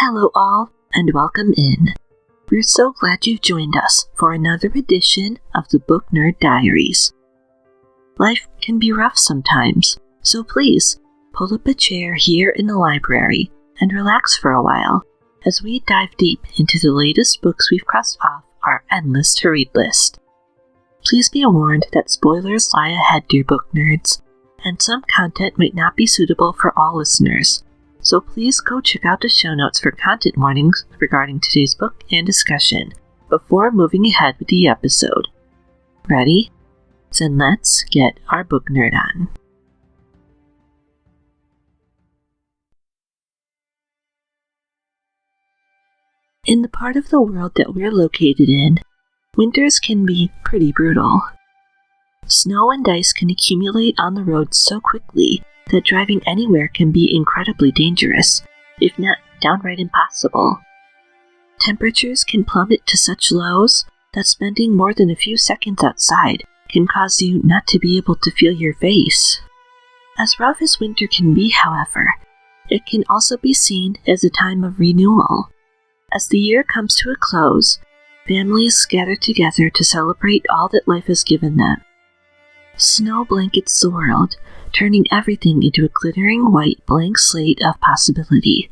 Hello all, and welcome in. We're so glad you've joined us for another edition of the Book Nerd Diaries. Life can be rough sometimes, so please pull up a chair here in the library and relax for a while as we dive deep into the latest books we've crossed off our endless to-read list. Please be warned that spoilers lie ahead, dear book nerds, and some content might not be suitable for all listeners. So please go check out the show notes for content warnings regarding today's book and discussion before moving ahead with the episode. Ready? Then let's get our book nerd on. In the part of the world that we're located in, winters can be pretty brutal. Snow and ice can accumulate on the roads so quickly that driving anywhere can be incredibly dangerous, if not downright impossible. Temperatures can plummet to such lows that spending more than a few seconds outside can cause you not to be able to feel your face. As rough as winter can be, however, it can also be seen as a time of renewal. As the year comes to a close, families gather together to celebrate all that life has given them. Snow blankets the world, turning everything into a glittering white blank slate of possibility.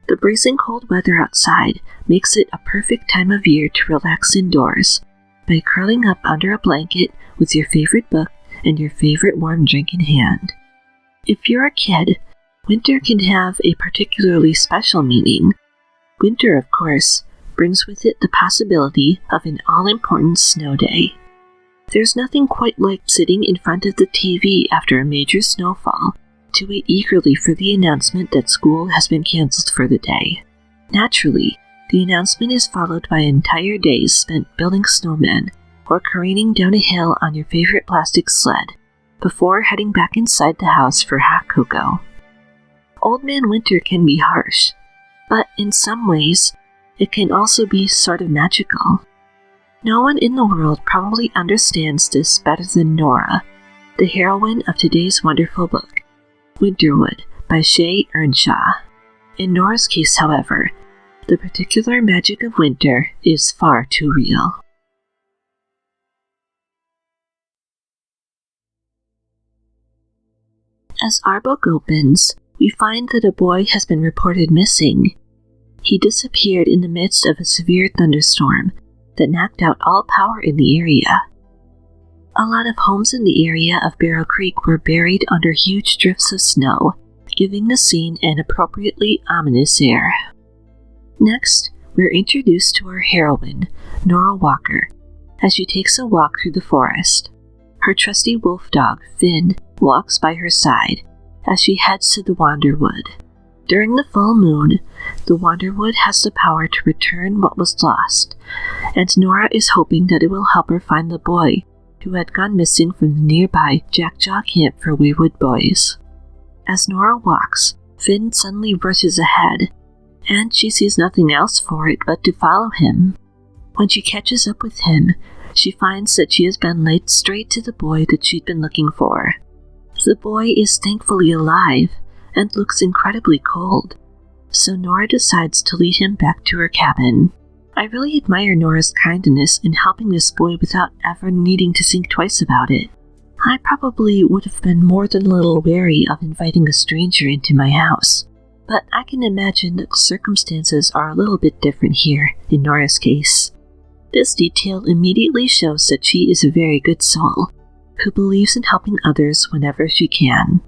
The bracing cold weather outside makes it a perfect time of year to relax indoors by curling up under a blanket with your favorite book and your favorite warm drink in hand. If you're a kid, winter can have a particularly special meaning. Winter, of course, brings with it the possibility of an all-important snow day. There's nothing quite like sitting in front of the TV after a major snowfall to wait eagerly for the announcement that school has been canceled for the day. Naturally, the announcement is followed by entire days spent building snowmen or careening down a hill on your favorite plastic sled before heading back inside the house for hot cocoa. Old Man Winter can be harsh, but in some ways, it can also be sort of magical. No one in the world probably understands this better than Nora, the heroine of today's wonderful book, Winterwood by Shea Ernshaw. In Nora's case, however, the particular magic of winter is far too real. As our book opens, we find that a boy has been reported missing. He disappeared in the midst of a severe thunderstorm that knocked out all power in the area. A lot of homes in the area of Barrow Creek were buried under huge drifts of snow, giving the scene an appropriately ominous air. Next, we're introduced to our heroine, Nora Walker, as she takes a walk through the forest. Her trusty wolf dog, Finn, walks by her side as she heads to the Winterwood. During the full moon, the Winterwood has the power to return what was lost, and Nora is hoping that it will help her find the boy who had gone missing from the nearby Jackjaw Camp for Wayward Boys. As Nora walks, Finn suddenly rushes ahead, and she sees nothing else for it but to follow him. When she catches up with him, she finds that she has been led straight to the boy that she'd been looking for. The boy is thankfully alive and looks incredibly cold, so Nora decides to lead him back to her cabin. I really admire Nora's kindness in helping this boy without ever needing to think twice about it. I probably would have been more than a little wary of inviting a stranger into my house, but I can imagine that the circumstances are a little bit different here in Nora's case. This detail immediately shows that she is a very good soul, who believes in helping others whenever she can.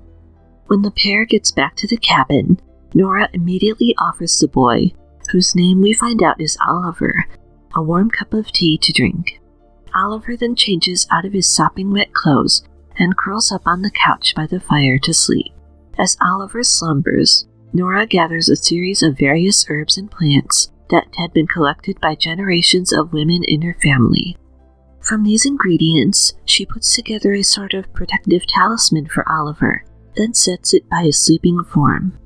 When the pair gets back to the cabin, Nora immediately offers the boy, whose name we find out is Oliver, a warm cup of tea to drink. Oliver then changes out of his sopping wet clothes and curls up on the couch by the fire to sleep. As Oliver slumbers, Nora gathers a series of various herbs and plants that had been collected by generations of women in her family. From these ingredients, she puts together a sort of protective talisman for Oliver, then sets it by his sleeping form.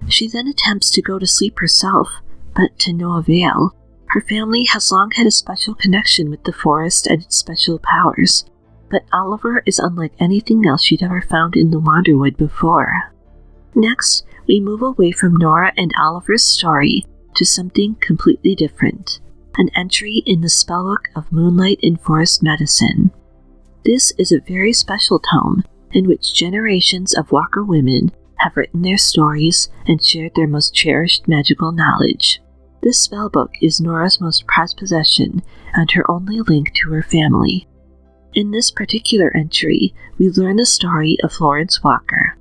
She then attempts to go to sleep herself, but to no avail. Her family has long had a special connection with the forest and its special powers, but Oliver is unlike anything else she'd ever found in the Winterwood before. Next, we move away from Nora and Oliver's story to something completely different, an entry in the spellbook of Moonlight in Forest Medicine. This is a very special tome in which generations of Walker women have written their stories and shared their most cherished magical knowledge. This spellbook is Nora's most prized possession and her only link to her family. In this particular entry, we learn the story of Florence Walker.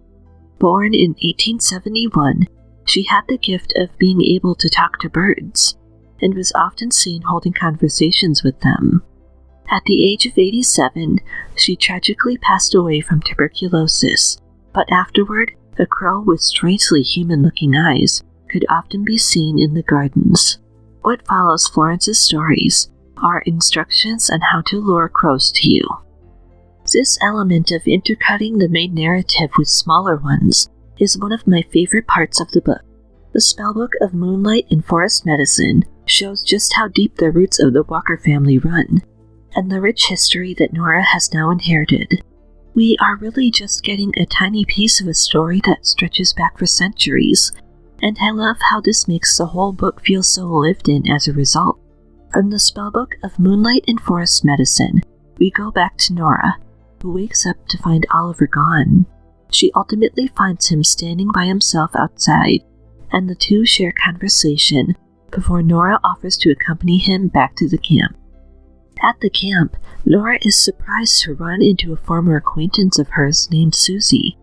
Born in 1871, she had the gift of being able to talk to birds, and was often seen holding conversations with them. At the age of 87, she tragically passed away from tuberculosis, but afterward, a crow with strangely human-looking eyes could often be seen in the gardens. What follows Florence's stories are instructions on how to lure crows to you. This element of intercutting the main narrative with smaller ones is one of my favorite parts of the book. The spellbook of Moonlight in Forest Medicine shows just how deep the roots of the Walker family run, and the rich history that Nora has now inherited. We are really just getting a tiny piece of a story that stretches back for centuries, and I love how this makes the whole book feel so lived in as a result. From the spellbook of Moonlight in Forest Medicine, we go back to Nora, who wakes up to find Oliver gone. She ultimately finds him standing by himself outside, and the two share conversation before Nora offers to accompany him back to the camp. At the camp, Nora is surprised to run into a former acquaintance of hers named Susie.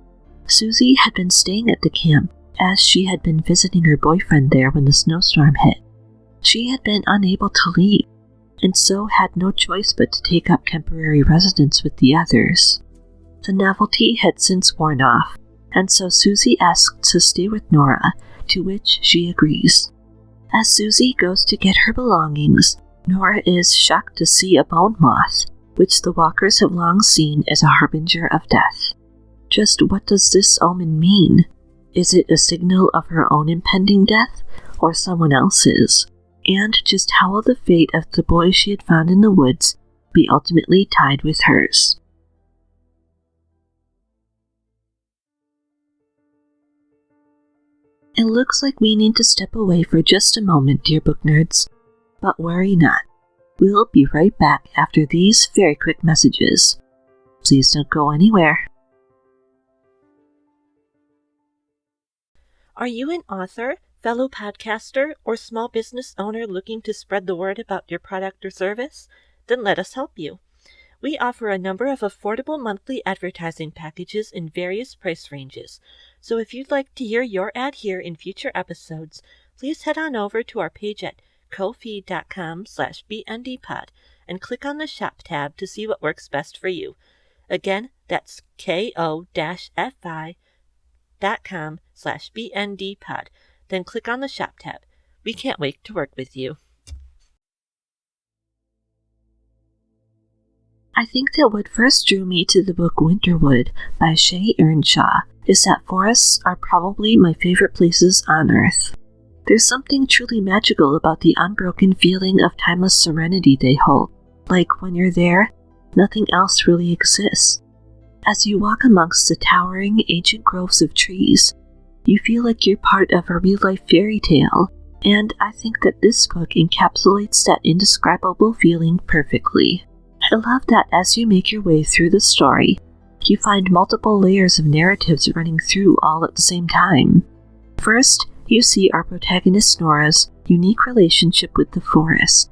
Susie had been staying at the camp as she had been visiting her boyfriend there when the snowstorm hit. She had been unable to leave, and so had no choice but to take up temporary residence with the others. The novelty had since worn off, and so Susie asks to stay with Nora, to which she agrees. As Susie goes to get her belongings, Nora is shocked to see a bone moth, which the Walkers have long seen as a harbinger of death. Just what does this omen mean? Is it a signal of her own impending death, or someone else's? And just how will the fate of the boy she had found in the woods be ultimately tied with hers? It looks like we need to step away for just a moment, dear book nerds. But worry not. We'll be right back after these very quick messages. Please don't go anywhere. Are you an author, fellow podcaster, or small business owner looking to spread the word about your product or service? Then let us help you. We offer a number of affordable monthly advertising packages in various price ranges. So if you'd like to hear your ad here in future episodes, please head on over to our page at ko-fi.com/bndpod and click on the shop tab to see what works best for you. Again, that's ko-fi.com/bndpod. Then click on the shop tab. We can't wait to work with you. I think that what first drew me to the book Winterwood by Shea Ernshaw is that forests are probably my favorite places on Earth. There's something truly magical about the unbroken feeling of timeless serenity they hold. Like when you're there, nothing else really exists. As you walk amongst the towering ancient groves of trees, you feel like you're part of a real-life fairy tale, and I think that this book encapsulates that indescribable feeling perfectly. I love that as you make your way through the story, you find multiple layers of narratives running through all at the same time. First, you see our protagonist Nora's unique relationship with the forest.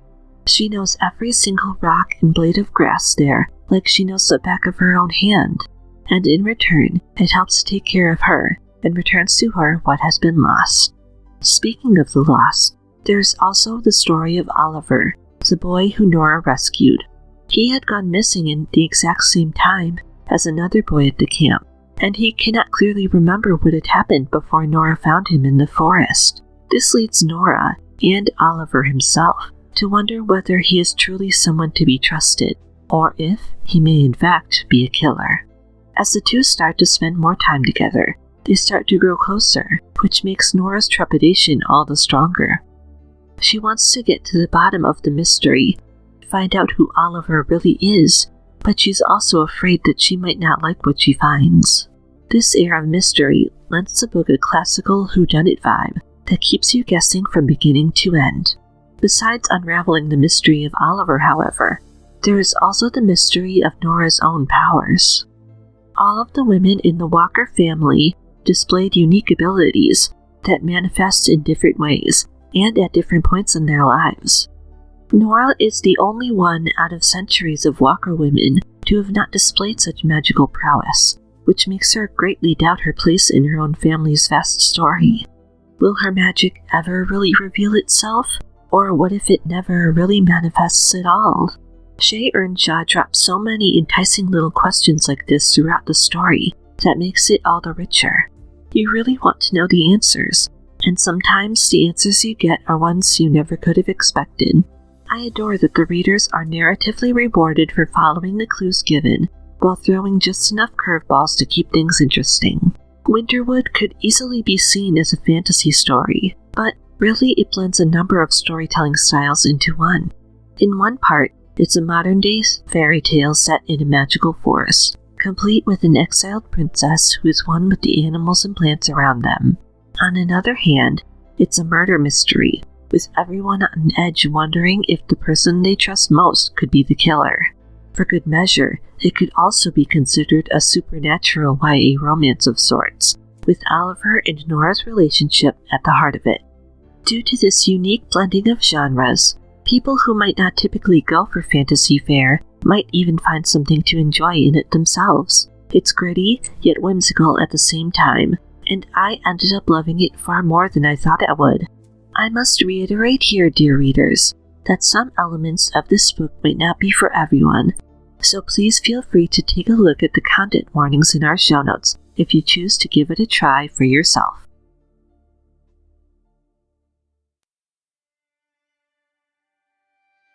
She knows every single rock and blade of grass there like she knows the back of her own hand, and in return, it helps take care of her and returns to her what has been lost. Speaking of the lost, there's also the story of Oliver, the boy who Nora rescued. He had gone missing in the exact same time as another boy at the camp, and he cannot clearly remember what had happened before Nora found him in the forest. This leads Nora, and Oliver himself, to wonder whether he is truly someone to be trusted, or if he may in fact be a killer. As the two start to spend more time together, they start to grow closer, which makes Nora's trepidation all the stronger. She wants to get to the bottom of the mystery, find out who Oliver really is, but she's also afraid that she might not like what she finds. This air of mystery lends the book a classical whodunit vibe, that keeps you guessing from beginning to end. Besides unraveling the mystery of Oliver, however, there is also the mystery of Nora's own powers. All of the women in the Walker family displayed unique abilities that manifest in different ways and at different points in their lives. Nora is the only one out of centuries of Walker women to have not displayed such magical prowess, which makes her greatly doubt her place in her own family's vast story. Will her magic ever really reveal itself? Or what if it never really manifests at all? Shea Ernshaw drops so many enticing little questions like this throughout the story that makes it all the richer. You really want to know the answers, and sometimes the answers you get are ones you never could have expected. I adore that the readers are narratively rewarded for following the clues given, while throwing just enough curveballs to keep things interesting. Winterwood could easily be seen as a fantasy story, but really it blends a number of storytelling styles into one. In one part, it's a modern-day fairy tale set in a magical forest, complete with an exiled princess who is one with the animals and plants around them. On another hand, it's a murder mystery, with everyone on edge wondering if the person they trust most could be the killer. For good measure, it could also be considered a supernatural YA romance of sorts, with Oliver and Nora's relationship at the heart of it. Due to this unique blending of genres, people who might not typically go for fantasy fare might even find something to enjoy in it themselves. It's gritty, yet whimsical at the same time, and I ended up loving it far more than I thought I would. I must reiterate here, dear readers, that some elements of this book might not be for everyone, so please feel free to take a look at the content warnings in our show notes if you choose to give it a try for yourself.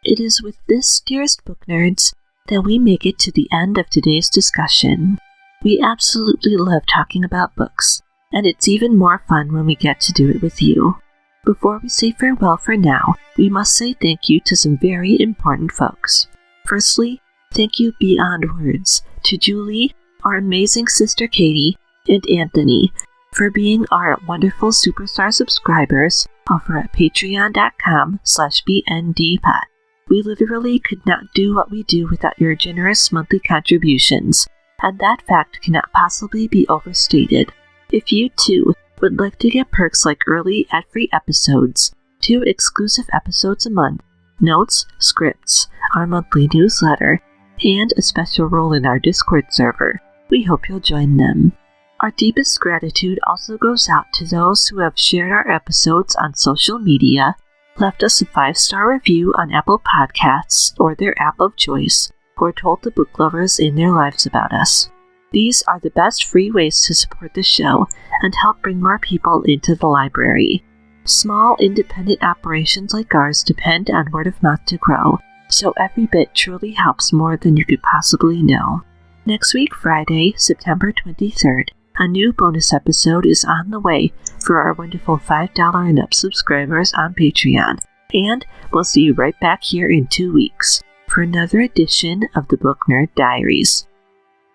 It is with this, dearest book nerds, that we make it to the end of today's discussion. We absolutely love talking about books, and it's even more fun when we get to do it with you. Before we say farewell for now, we must say thank you to some very important folks. Firstly, thank you beyond words to Julie, our amazing sister Katie, and Anthony for being our wonderful superstar subscribers over at patreon.com/bndpod. We literally could not do what we do without your generous monthly contributions, and that fact cannot possibly be overstated. If you, too, would like to get perks like early ad-free episodes, 2 exclusive episodes a month, notes, scripts, our monthly newsletter, and a special role in our Discord server, we hope you'll join them. Our deepest gratitude also goes out to those who have shared our episodes on social media, left us a 5-star review on Apple Podcasts or their app of choice, or told the book lovers in their lives about us. These are the best free ways to support the show and help bring more people into the library. Small, independent operations like ours depend on word of mouth to grow, so every bit truly helps more than you could possibly know. Next week, Friday, September 23rd, a new bonus episode is on the way for our wonderful $5 and up subscribers on Patreon, and we'll see you right back here in 2 weeks for another edition of the Book Nerd Diaries.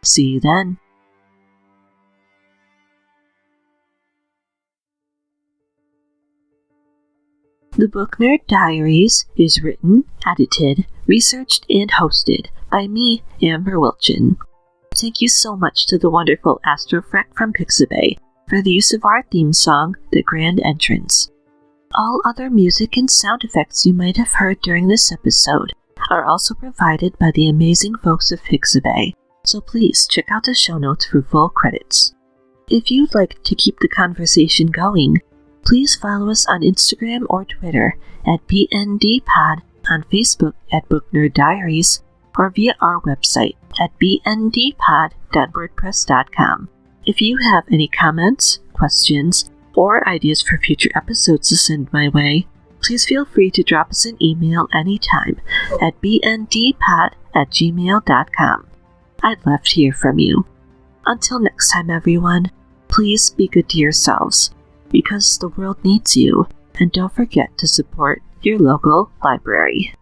See you then. The Book Nerd Diaries is written, edited, researched, and hosted by me, Amber Wiltgen. Thank you so much to the wonderful astrofreq from Pixabay for the use of our theme song, The Grand Entrance. All other music and sound effects you might have heard during this episode are also provided by the amazing folks of Pixabay, so please check out the show notes for full credits. If you'd like to keep the conversation going, please follow us on Instagram or Twitter at BNDpod, on Facebook at Book Nerd Diaries, or via our website at bndpod.wordpress.com. If you have any comments, questions, or ideas for future episodes to send my way, please feel free to drop us an email anytime at bndpod@gmail.com. I'd love to hear from you. Until next time, everyone, please be good to yourselves, because the world needs you, and don't forget to support your local library.